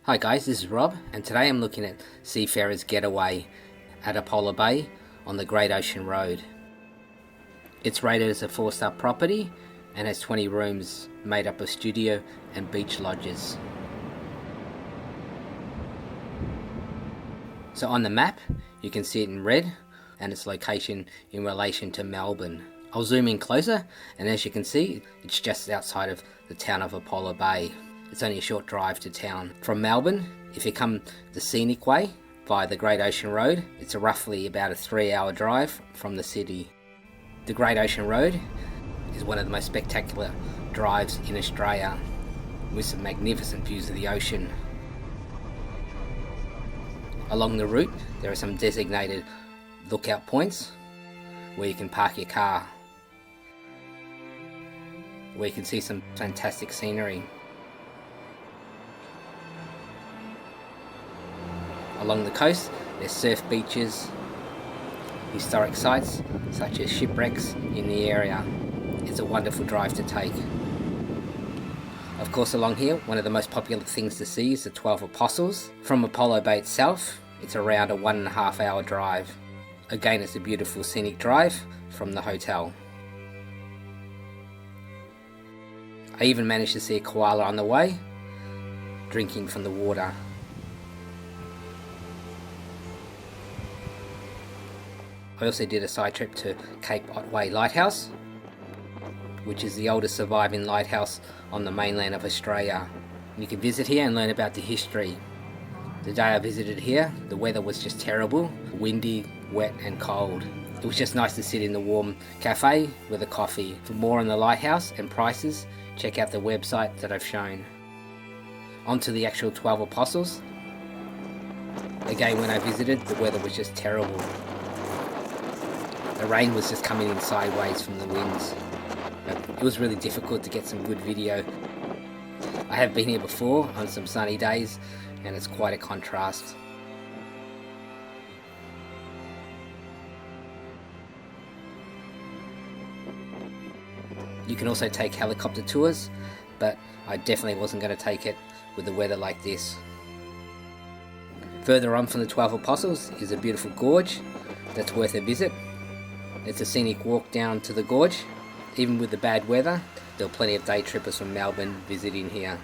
Hi guys, this is Rob, and today I'm looking at Seafarers Getaway at Apollo Bay on the Great Ocean Road. It's rated as a 4-star property and has 20 rooms made up of studio and beach lodges. So on the map, you can see it in red and its location in relation to Melbourne. I'll zoom in closer, and as you can see, it's just outside of the town of Apollo Bay. It's only a short drive to town. From Melbourne, if you come the scenic way via the Great Ocean Road, it's roughly about a 3-hour drive from the city. The Great Ocean Road is one of the most spectacular drives in Australia, with some magnificent views of the ocean. Along the route, there are some designated lookout points where you can park your car, where you can see some fantastic scenery. Along the coast, there's surf beaches, historic sites such as shipwrecks in the area. It's a wonderful drive to take. Of course, along here, one of the most popular things to see is the 12 Apostles. From Apollo Bay itself, it's around a 1.5 hour drive. Again, it's a beautiful scenic drive from the hotel. I even managed to see a koala on the way, drinking from the water. I also did a side trip to Cape Otway Lighthouse, which is the oldest surviving lighthouse on the mainland of Australia. You can visit here and learn about the history. The day I visited here, the weather was just terrible, windy, wet and cold. It was just nice to sit in the warm cafe with a coffee. For more on the lighthouse and prices, check out the website that I've shown. On to the actual 12 Apostles. Again, when I visited, the weather was just terrible. The rain was just coming in sideways from the winds. It was really difficult to get some good video. I have been here before on some sunny days, and it's quite a contrast. You can also take helicopter tours, but I definitely wasn't going to take it with the weather like this. Further on from the 12 Apostles is a beautiful gorge that's worth a visit. It's a scenic walk down to the gorge. Even with the bad weather, there were plenty of day trippers from Melbourne visiting here.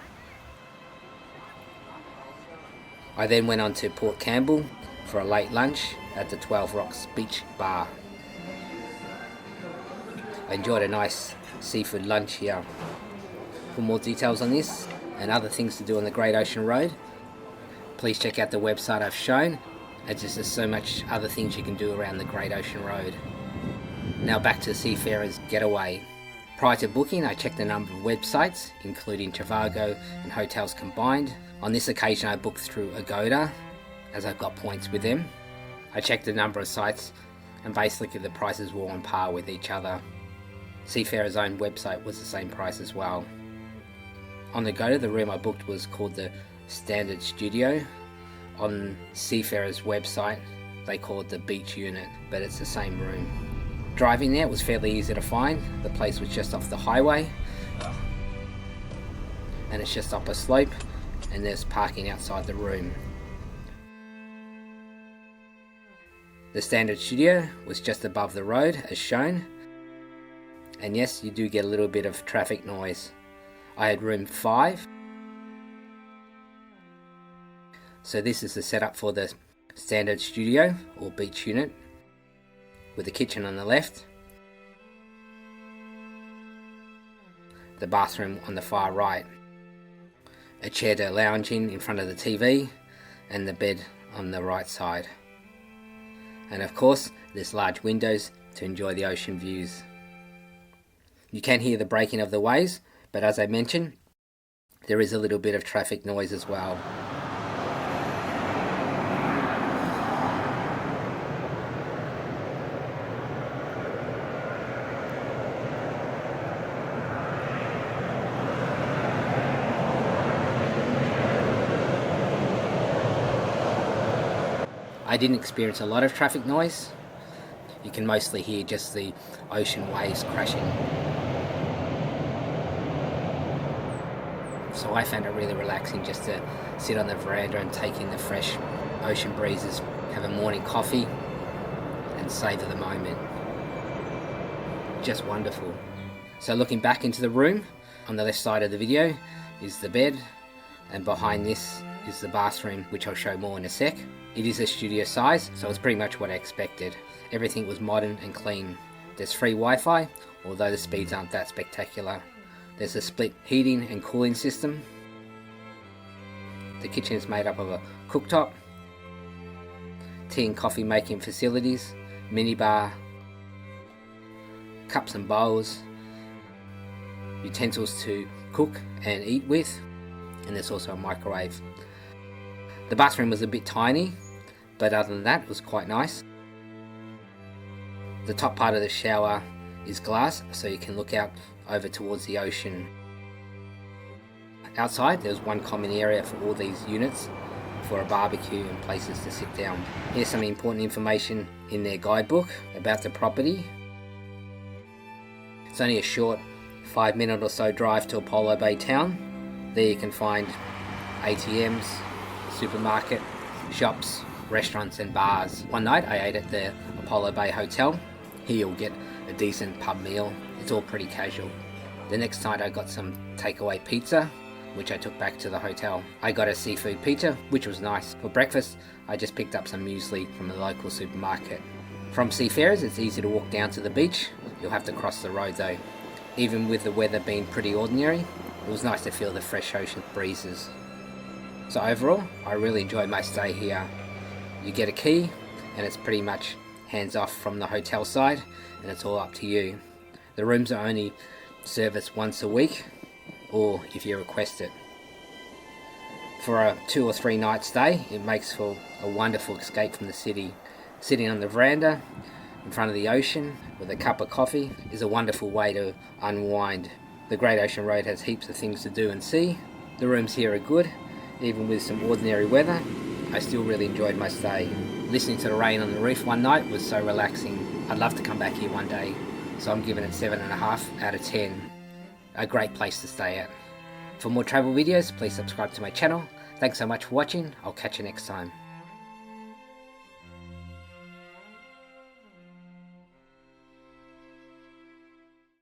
I then went on to Port Campbell for a late lunch at the 12 Rocks Beach Bar. I enjoyed a nice seafood lunch here. For more details on this and other things to do on the Great Ocean Road, please check out the website I've shown, as there's so much other things you can do around the Great Ocean Road. Now back to Seafarers Getaway. Prior to booking, I checked a number of websites, including Trivago and hotels combined. On this occasion, I booked through Agoda, as I've got points with them. I checked a number of sites, and basically the prices were on par with each other. Seafarers' own website was the same price as well. On Agoda, the room I booked was called the Standard Studio. On Seafarers' website, they call it the Beach Unit, but it's the same room. Driving there, it was fairly easy to find. The place was just off the highway, and it's just up a slope, and there's parking outside the room. The Standard Studio was just above the road as shown, and yes, you do get a little bit of traffic noise. I had room 5, so this is the setup for the Standard Studio or Beach Unit, with a kitchen on the left, the bathroom on the far right, a chair to lounge in front of the TV, and the bed on the right side. And of course, there's large windows to enjoy the ocean views. You can hear the breaking of the waves, but as I mentioned, there is a little bit of traffic noise as well. I didn't experience a lot of traffic noise. You can mostly hear just the ocean waves crashing. So So I found it really relaxing just to sit on the veranda and take in the fresh ocean breezes, have a morning coffee and savour the moment. Just wonderful. So looking back into the room, on the left side of the video is the bed, and behind this is the bathroom, which I'll show more in a sec. It is a studio size, so it's pretty much what I expected. Everything was modern and clean. There's free Wi-Fi, although the speeds aren't that spectacular. There's a split heating and cooling system. The kitchen is made up of a cooktop, tea and coffee making facilities, minibar, cups and bowls, utensils to cook and eat with, and there's also a microwave. The bathroom was a bit tiny, but other than that it was quite nice. The top part of the shower is glass, so you can look out over towards the ocean. Outside there's one common area for all these units for a barbecue and places to sit down. Here's some important information in their guidebook about the property. It's only a short 5-minute or so drive to Apollo Bay town. There you can find ATMs, supermarket, shops, restaurants and bars. One night I ate at the Apollo Bay Hotel. Here you'll get a decent pub meal. It's all pretty casual. The next night I got some takeaway pizza, which I took back to the hotel. I got a seafood pizza, which was nice. For breakfast, I just picked up some muesli from the local supermarket. From Seafarers, it's easy to walk down to the beach. You'll have to cross the road though. Even with the weather being pretty ordinary, it was nice to feel the fresh ocean breezes. So overall, I really enjoyed my stay here. You get a key, and it's pretty much hands off from the hotel side, and it's all up to you. The rooms are only serviced once a week, or if you request it. For a 2 or 3 night stay, it makes for a wonderful escape from the city. Sitting on the veranda in front of the ocean with a cup of coffee is a wonderful way to unwind. The Great Ocean Road has heaps of things to do and see. The rooms here are good, even with some ordinary weather. I still really enjoyed my stay. Listening to the rain on the reef one night was so relaxing. I'd love to come back here one day, so I'm giving it 7.5 out of 10. A great place to stay at. For more travel videos, please subscribe to my channel. Thanks so much for watching. I'll catch you next time.